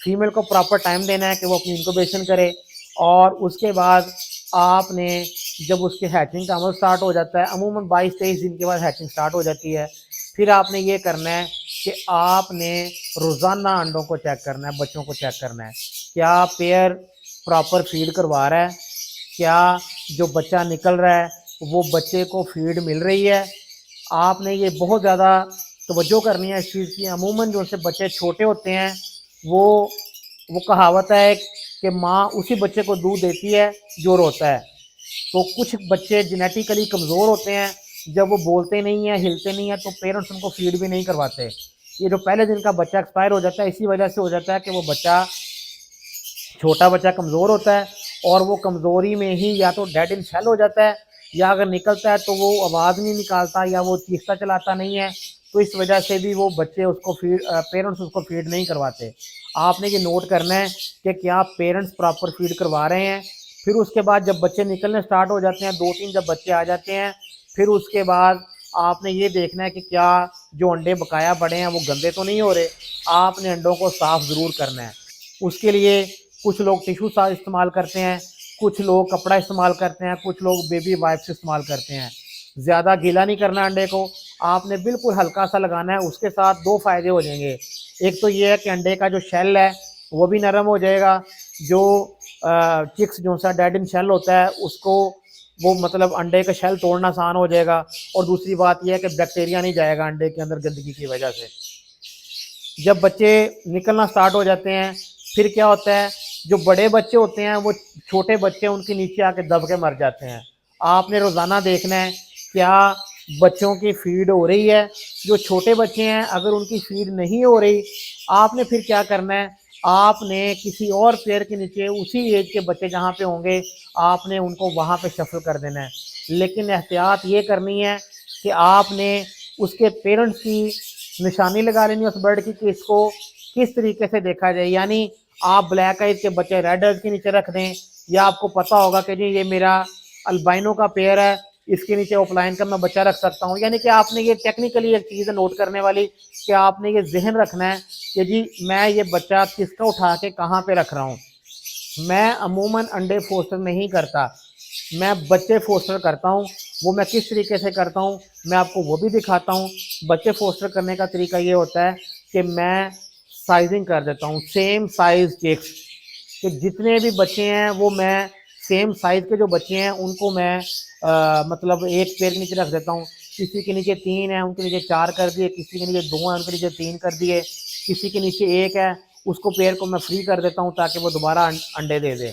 Female को proper time देना है कि वो अपनी इंक्यूबेशन करे, और उसके बाद आपने जब उसके हैचिंग का अमल स्टार्ट हो जाता है, अमूमन 22-23 दिन के बाद हैचिंग स्टार्ट हो जाती है, फिर आपने ये करना है कि आपने रोज़ाना अंडों को चेक करना है, बच्चों को चेक करना है, क्या पेयर प्रॉपर फीड करवा रहा है, क्या जो बच्चा निकल रहा है वो बच्चे को फीड मिल रही है। आपने ये बहुत ज़्यादा तवज्जो करनी है इस चीज़ की। अमूमन जो से बच्चे छोटे होते हैं वो कहावत है कि माँ उसी बच्चे को दूध देती है जो रोता है। तो कुछ बच्चे जेनेटिकली कमज़ोर होते हैं, जब वो बोलते नहीं हैं, हिलते नहीं हैं, तो पेरेंट्स उनको फीड भी नहीं करवाते। ये जो पहले दिन का बच्चा एक्सपायर हो जाता है, इसी वजह से हो जाता है कि वो बच्चा, छोटा बच्चा कमज़ोर होता है, और वो कमज़ोरी में ही या तो डेड इन सेल हो जाता है, या अगर निकलता है तो वो आवाज़ नहीं निकालता, या वो चीखता चलाता नहीं है। तो इस वजह से भी वो बच्चे उसको पेरेंट्स उसको फीड नहीं करवाते। आपने ये नोट करना है कि क्या पेरेंट्स प्रॉपर फीड करवा रहे हैं। फिर उसके बाद जब बच्चे निकलने स्टार्ट हो जाते हैं, 2-3 जब बच्चे आ जाते हैं, फिर उसके बाद आपने ये देखना है कि क्या जो अंडे बकाया पड़े हैं वो गंदे तो नहीं हो रहे। आपने अंडों को साफ़ ज़रूर करना है। उसके लिए कुछ लोग टिशू साफ इस्तेमाल करते हैं, कुछ लोग कपड़ा इस्तेमाल करते हैं, कुछ लोग बेबी वाइप्स इस्तेमाल करते हैं। ज़्यादा गीला नहीं करना अंडे को, आपने बिल्कुल हल्का सा लगाना है। उसके साथ 2 फ़ायदे हो जाएंगे। एक तो ये है कि अंडे का जो शेल है वो भी नरम हो जाएगा, जो चिक्स जो सा डेड इन शेल होता है उसको वो मतलब अंडे का शेल तोड़ना आसान हो जाएगा। और दूसरी बात यह है कि बैक्टीरिया नहीं जाएगा अंडे के अंदर गंदगी की वजह से। जब बच्चे निकलना स्टार्ट हो जाते हैं, फिर क्या होता है, जो बड़े बच्चे होते हैं वो छोटे बच्चे उनके नीचे आके दब के मर जाते हैं। आपने रोज़ाना देखना है क्या बच्चों की फीड हो रही है। जो छोटे बच्चे हैं अगर उनकी फीड नहीं हो रही, आपने फिर क्या करना है, आपने किसी और पेयर के नीचे उसी एज के बच्चे जहाँ पे होंगे आपने उनको वहाँ पे शफल कर देना है। लेकिन एहतियात ये करनी है कि आपने उसके पेरेंट्स की निशानी लगा लेनी है उस बर्ड की कि इसको किस तरीके से देखा जाए। यानी आप ब्लैक आइज के बच्चे रेड आइज के नीचे रख दें, या आपको पता होगा कि जी ये मेरा अल्बाइनो का पेयर है, इसके नीचे ऑफलाइन का मैं बच्चा रख सकता हूँ। यानी कि आपने ये टेक्निकली एक चीज़ नोट करने वाली कि आपने ये जहन रखना है कि जी मैं ये बच्चा किसका उठा के कहाँ पे रख रहा हूँ। मैं अमूमन अंडे फोस्टर नहीं करता, मैं बच्चे फोस्टर करता हूँ। वो मैं किस तरीके से करता हूँ मैं आपको वो भी दिखाता हूँ। बच्चे फोस्टर करने का तरीका ये होता है कि मैं साइजिंग कर देता हूँ, सेम साइज़ चिक्स कि जितने भी बच्चे हैं वो मैं सेम साइज़ के जो बच्चे हैं उनको मैं मतलब एक पेयर के नीचे रख देता हूँ। किसी के नीचे 3 है उनके नीचे 4 कर दिए, किसी के नीचे 2 है उनके नीचे 3 कर दिए, किसी के नीचे 1 है उसको पेयर को मैं फ्री कर देता हूँ ताकि वो दोबारा अंडे दे दे।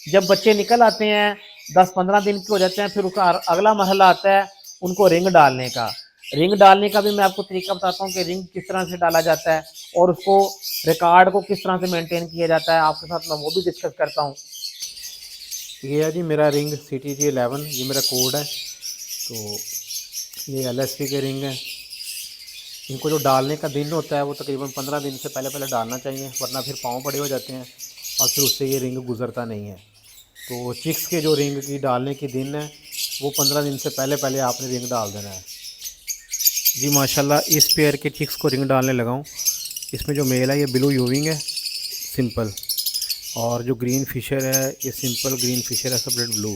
जब बच्चे निकल आते हैं 10-15 दिन के हो जाते हैं, फिर उसका अगला मरहला आता है उनको रिंग डालने का। रिंग डालने का भी मैं आपको तरीका बताता हूँ कि रिंग किस तरह से डाला जाता है और उसको रिकॉर्ड को किस तरह से मेंटेन किया जाता है, आपके साथ मैं वो भी डिस्कस करता हूँ। ये है जी मेरा रिंग CTG11, ये मेरा कोड है। तो ये LSP के रिंग है। इनको जो डालने का दिन होता है वो तकरीबन 15 दिन से पहले पहले डालना चाहिए, वरना फिर पाँव बड़े हो जाते हैं और फिर उससे ये रिंग गुजरता नहीं है। तो चिक्स के जो रिंग की डालने की दिन है वो 15 दिन से पहले पहले आपने रिंग डाल देना है। जी माशाल्लाह इस पेयर के चिक्स को रिंग डालने लगाऊं। इसमें जो मेल है ये ब्लू यूविंग है सिंपल, और जो ग्रीन फिशर है ये सिंपल ग्रीन फिशर है सब रेड ब्लू।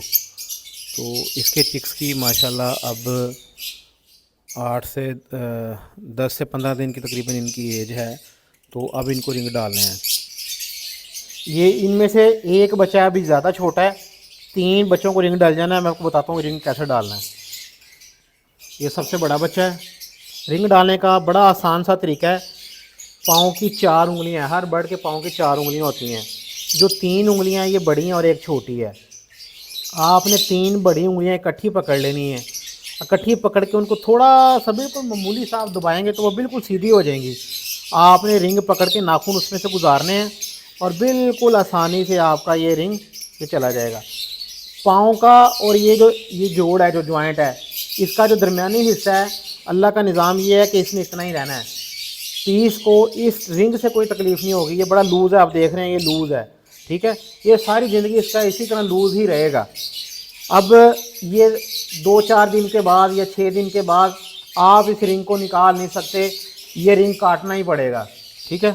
तो इसके चिक्स की माशाल्लाह अब 8 से 10 से 15 दिन की तकरीबन इनकी एज है। तो अब इनको रिंग डालने हैं। ये इनमें से एक बच्चा अभी ज़्यादा छोटा है, 3 बच्चों को रिंग डाल जाना है। मैं आपको बताता हूँ रिंग कैसे डालना है। ये सबसे बड़ा बच्चा है। रिंग डालने का बड़ा आसान सा तरीका है। पाँव की 4 उंगलियाँ, हर बर्ड के पाँव की 4 उंगलियाँ होती हैं। जो 3 उंगलियाँ ये बड़ी हैं और एक छोटी है। आपने 3 बड़ी उंगलियाँ इकट्ठी पकड़ लेनी है। इकट्ठी पकड़ के उनको थोड़ा सा बिल्कुल मामूली सा आप दबाएंगे तो वो बिल्कुल सीधी हो जाएंगी। आपने रिंग पकड़ के नाखून उसमें से गुजारने हैं और बिल्कुल आसानी से आपका ये रिंग ये चला जाएगा। पाँव का और ये जोड़ है, जो जॉइंट है, इसका जो दरमियानी हिस्सा है, अल्लाह का निज़ाम ये है कि इसमें इतना ही रहना है। पीस को इस रिंग से कोई तकलीफ़ नहीं होगी। ये बड़ा लूज़ है, आप देख रहे हैं ये लूज़ है, ठीक है। ये सारी ज़िंदगी इसका इसी तरह लूज़ ही रहेगा। अब ये 2-4 दिन के बाद या 6 दिन के बाद आप इस रिंग को निकाल नहीं सकते, ये रिंग काटना ही पड़ेगा, ठीक है।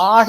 8